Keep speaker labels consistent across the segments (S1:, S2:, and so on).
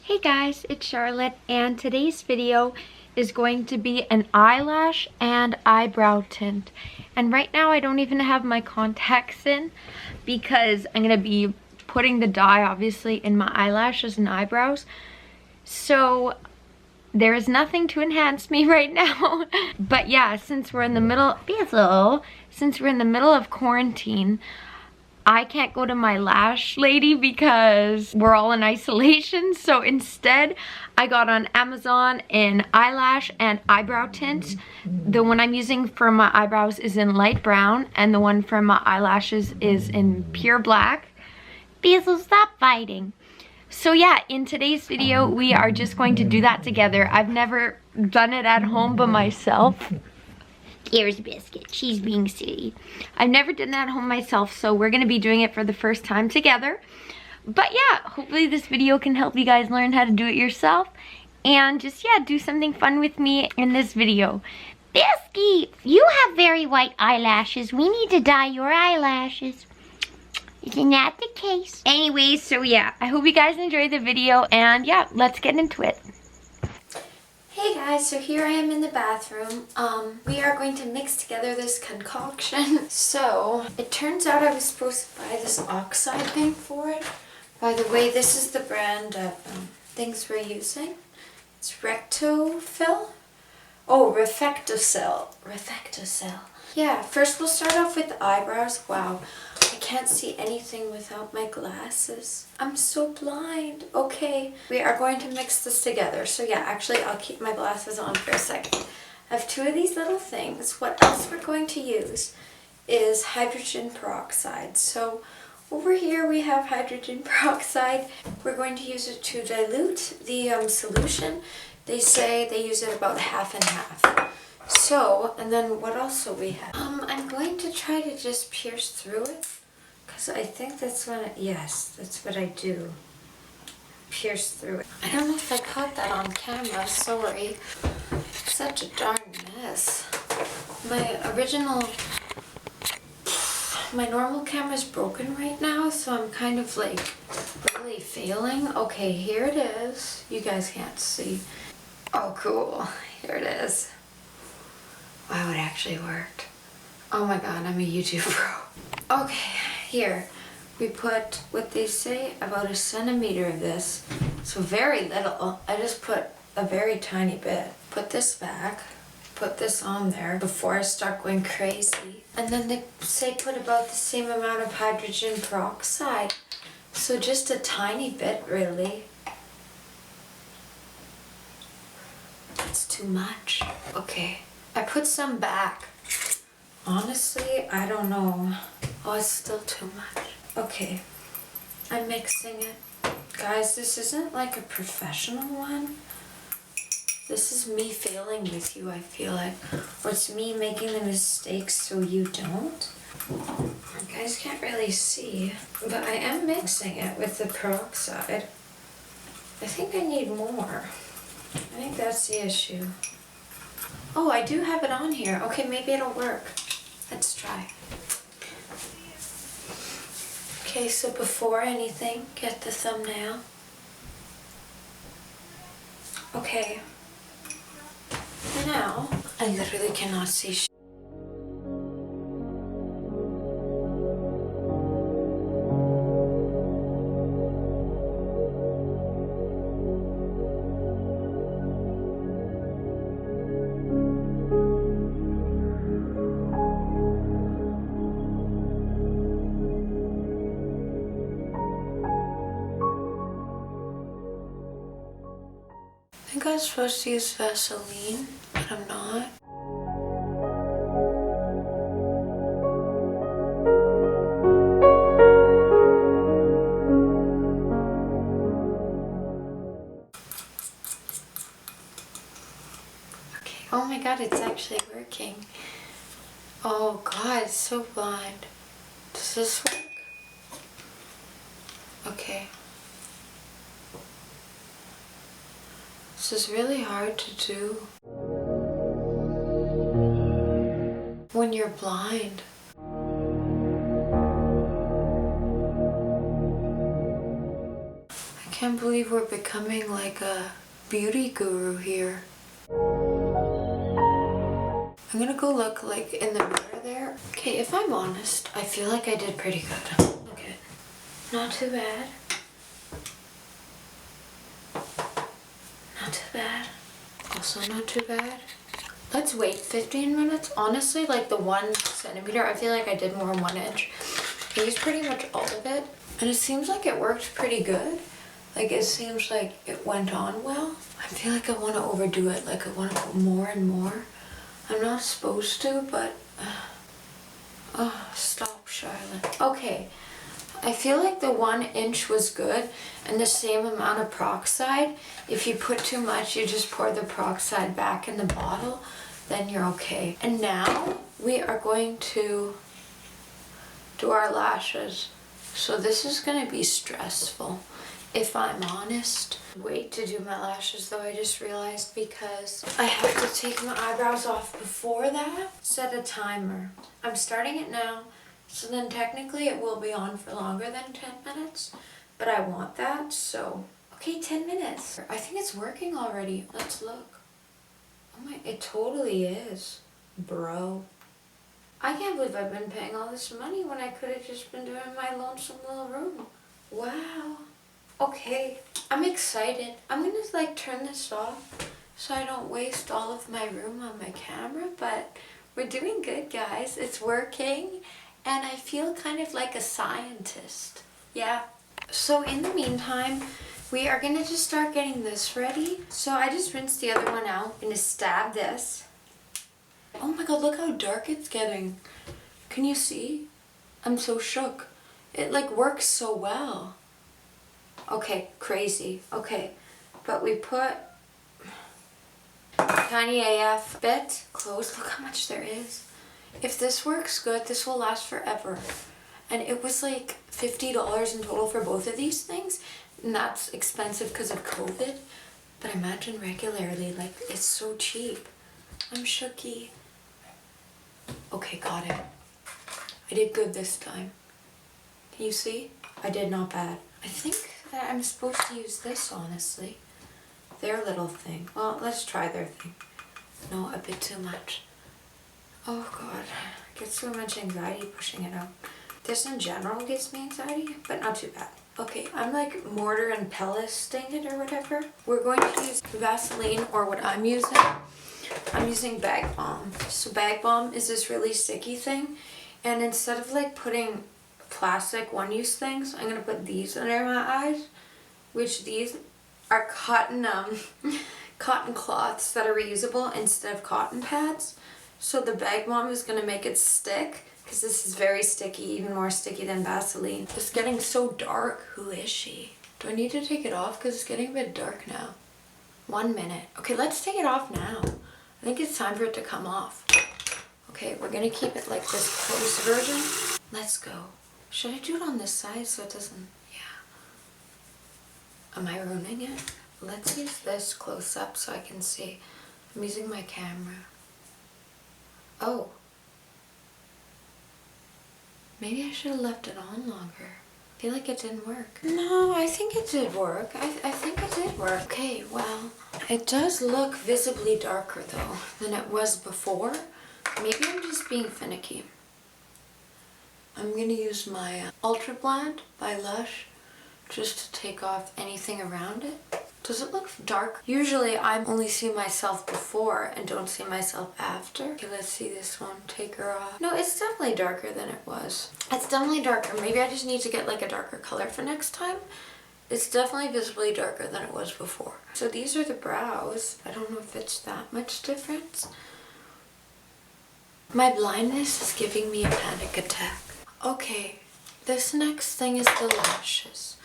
S1: Hey guys, it's Charlotte, and today's video is going to be an eyelash and eyebrow tint. And right now I don't even have my contacts in because I'm going to be putting the dye obviously in my eyelashes and eyebrows. So there is nothing to enhance me right now. But yeah, since we're in the middle of quarantine, I can't go to my lash lady because we're all in isolation. So instead, I got on Amazon an eyelash and eyebrow tint. The one I'm using for my eyebrows is in light brown, and the one for my eyelashes is in pure black. Basil, stop fighting. So yeah, in today's video, we are just going to do that together. I've never done it at home by myself. Here's Biscuit, she's being silly. I've never done that at home myself, so we're gonna be doing it for the first time together. But yeah, hopefully this video can help you guys learn how to do it yourself and just, yeah, do something fun with me in this video. Biscuit, you have very white eyelashes. We need to dye your eyelashes. Isn't that the case? Anyways, so yeah, I hope you guys enjoyed the video, and yeah, let's get into it. Hey guys, so here I am in the bathroom. We are going to mix together this concoction. So, it turns out I was supposed to buy this oxide thing for it. By the way, this is the brand of things we're using. It's Rectofil. Oh, Refectocell. Refectocell. Yeah, first we'll start off with the eyebrows. Wow, I can't see anything without my glasses. I'm so blind. Okay, we are going to mix this together. So yeah, actually I'll keep my glasses on for a second. I have two of these little things. What else we're going to use is hydrogen peroxide. So over here we have hydrogen peroxide. We're going to use it to dilute the solution. They say they use it about half and half. So, and then what else will we have? I'm going to try to just pierce through it, because I think that's what yes, that's what I do. Pierce through it. I don't know if I caught that on camera, sorry. Such a darn mess. My normal camera's broken right now, so I'm kind of like really failing. Okay, here it is. You guys can't see. Oh, cool. Here it is. Wow, it actually worked. Oh my god, I'm a YouTube pro. Okay, here. We put what they say about 1 centimeter of this. So very little. I just put a very tiny bit. Put this back. Put this on there before I start going crazy. And then they say put about the same amount of hydrogen peroxide. So just a tiny bit, really. It's too much. Okay. I put some back. Honestly, I don't know. Oh, it's still too much. Okay, I'm mixing it. Guys, this isn't like a professional one. This is me failing with you, I feel like. Or it's me making the mistakes so you don't. You guys can't really see, but I am mixing it with the peroxide. I think I need more. I think that's the issue. Oh, I do have it on here. Okay, maybe it'll work. Let's try. Okay, so before anything, get the thumbnail. Okay. Now, I literally cannot see shit. I think I was supposed to use Vaseline, but I'm not. Okay, oh my god, it's actually working. Oh god, it's so blind. Does this work? Okay. This is really hard to do when you're blind. I Can't believe we're becoming like a beauty guru here. I'm gonna go look like in the mirror there. Okay, if I'm honest, I feel like I did pretty good. Okay, not too bad. Not too bad. Also not too bad. Let's wait 15 minutes. Honestly, like the 1 centimeter, I feel like I did more on 1 inch. I used pretty much all of it. And it seems like it worked pretty good. Like it seems like it went on well. I feel like I want to overdo it. Like I want to put more and more. I'm not supposed to, but... oh, stop, Charlotte. Okay. I feel like the 1 inch was good, and the same amount of peroxide. If you put too much, you just pour the peroxide back in the bottle, then you're okay. And now we are going to do our lashes. So this is gonna be stressful, if I'm honest. Wait to do my lashes though, I just realized, because I have to take my eyebrows off before that. Set a timer. I'm starting it now. So then technically it will be on for longer than 10 minutes, but I want that, so. Okay, 10 minutes. I think it's working already. Let's look. Oh my, it totally is, bro. I can't believe I've been paying all this money when I could have just been doing my lonesome little room. Wow. Okay, I'm excited. I'm gonna like turn this off so I don't waste all of my room on my camera, but we're doing good, guys. It's working. And I feel kind of like a scientist. Yeah. So in the meantime, we are gonna just start getting this ready. So I just rinsed the other one out. I'm gonna stab this. Oh my god, look how dark it's getting. Can you see? I'm so shook. It like works so well. Okay, crazy. Okay, but we put tiny AF bit close. Look how much there is. If this works good, this will last forever. And it was like $50 in total for both of these things. And that's expensive because of COVID. But imagine regularly, like it's so cheap. I'm shooky. Okay, got it. I did good this time. Can you see? I did not bad. I think that I'm supposed to use this, honestly. Their little thing. Well, let's try their thing. No, a bit too much. Oh god, I get so much anxiety pushing it out. This in general gives me anxiety, but not too bad. Okay, I'm like mortar and pellisting it or whatever. We're going to use Vaseline, or what I'm using Bag Balm. So Bag Balm is this really sticky thing, and instead of like putting plastic one-use things, I'm gonna put these under my eyes, which these are cotton cloths that are reusable instead of cotton pads. So the Bag Balm is going to make it stick, because this is very sticky, even more sticky than Vaseline. It's getting so dark. Who is she? Do I need to take it off? Because it's getting a bit dark now. 1 minute. Okay, let's take it off now. I think it's time for it to come off. Okay, we're going to keep it like this close version. Let's go. Should I do it on this side so it doesn't... yeah. Am I ruining it? Let's use this close up so I can see. I'm using my camera. Oh. Maybe I should have left it on longer. I feel like it didn't work. No, I think it did work. I think it did work. Okay, well, it does look visibly darker though than it was before. Maybe I'm just being finicky. I'm gonna use my Ultra Blend by Lush just to take off anything around it. Does it look dark? Usually I only see myself before and don't see myself after. Okay, let's see this one. Take her off. No, it's definitely darker than it was. It's definitely darker. Maybe I just need to get like a darker color for next time. It's definitely visibly darker than it was before. So these are the brows. I don't know if it's that much difference. My blindness is giving me a panic attack. Okay, this next thing is the lashes.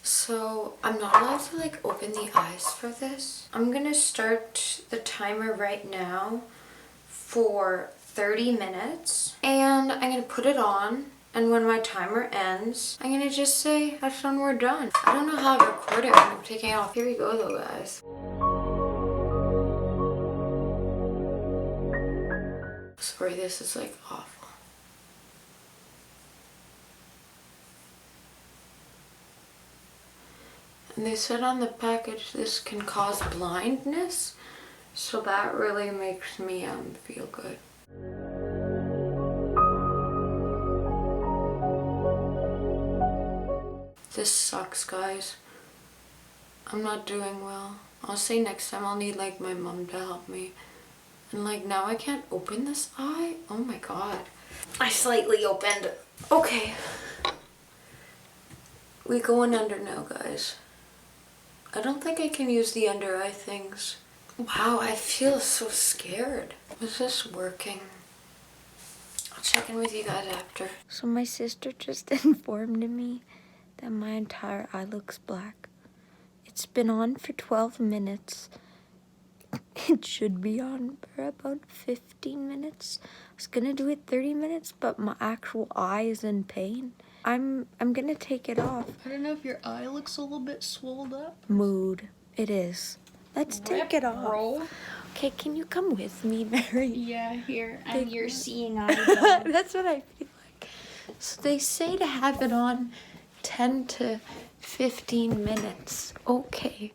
S1: So I'm not allowed to like open the eyes for this. I'm gonna start the timer right now for 30 minutes and I'm gonna put it on, and when my timer ends I'm gonna just say that's when we're done. I don't know how to record it when I'm taking it off. Here we go though, guys. Sorry, this is like awful. And they said on the package this can cause blindness. So that really makes me feel good. This sucks, guys. I'm not doing well. I'll say next time I'll need like my mom to help me. And like now I can't open this eye. Oh my god. I slightly opened. Okay. We going under now, guys. I don't think I can use the under eye things. Wow, I feel so scared. Is this working? I'll check in with you guys after. So my sister just informed me that my entire eye looks black. It's been on for 12 minutes. It should be on for about 15 minutes. I was gonna do it 30 minutes, but my actual eye is in pain. I'm gonna take it off.
S2: I don't know if your eye looks a little bit swelled up.
S1: Mood. It is. Let's take it off.
S2: Bro.
S1: Okay, can you come with me, Mary?
S2: Yeah, here. I'm your seeing eye.
S1: That's what I feel like. So they say to have it on 10 to 15 minutes. Okay.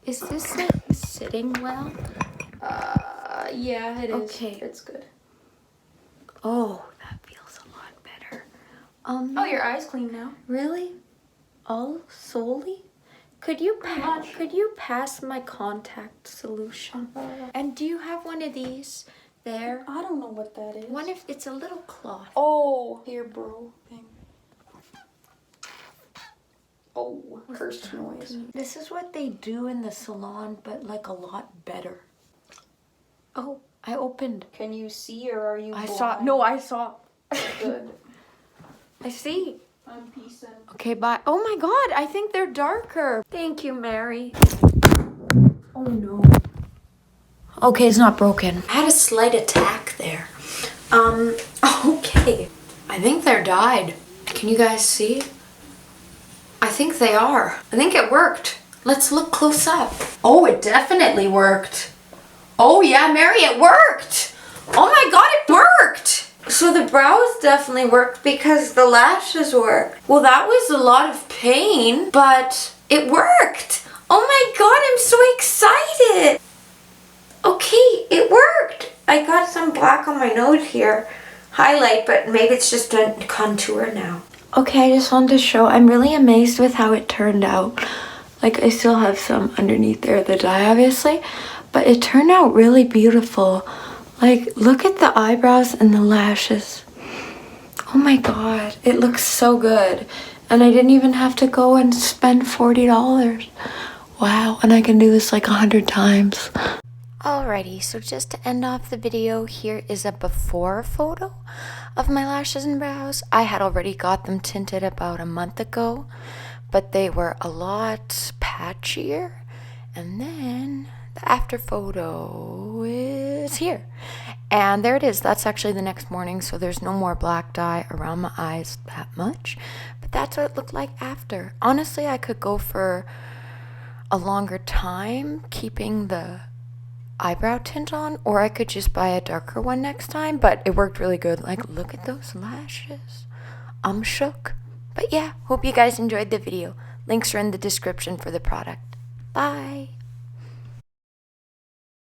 S1: Is this like sitting well?
S2: Yeah, it is.
S1: Okay.
S2: It's good.
S1: Oh, that feels a lot better.
S2: Oh, your eye's clean now.
S1: Really? All solely? Could you pass my contact solution? And do you have one of these there?
S2: I don't know what that is.
S1: One if it's a little cloth.
S2: Oh, here, bro. Thing. Oh, cursed noise.
S1: This is what they do in the salon, but like a lot better. Oh, I opened.
S2: Can you see or are you
S1: I
S2: blind?
S1: saw. No, I saw.
S2: Good.
S1: I see.
S2: I'm peacing.
S1: Okay, bye. Oh my god, I think they're darker. Thank you, Mary. Oh no. Okay, it's not broken. I had a slight attack there. Okay. I think they're dyed. Can you guys see? I think they are. I think it worked. Let's look close up. Oh, it definitely worked. Oh yeah, Mary, it worked. Oh my god, it worked. So the brows definitely worked because the lashes worked. Well, that was a lot of pain, but it worked. Oh my god, I'm so excited. Okay, it worked. I got some black on my nose here. Highlight, but maybe it's just a contour now. Okay, I just wanted to show, I'm really amazed with how it turned out. Like, I still have some underneath there, the dye, obviously, but it turned out really beautiful. Like, look at the eyebrows and the lashes. Oh my god, it looks so good. And I didn't even have to go and spend $40. Wow, and I can do this like 100 times. Alrighty, so just to end off the video, here is a before photo of my lashes and brows. I had already got them tinted about a month ago, but they were a lot patchier. And then the after photo is here. And there it is. That's actually the next morning, so there's no more black dye around my eyes that much. But that's what it looked like after. Honestly, I could go for a longer time keeping the eyebrow tint on, or I could just buy a darker one next time, but it worked really good. Like, look at those lashes. I'm shook. But yeah, hope you guys enjoyed the video. Links are in the description for the product. Bye.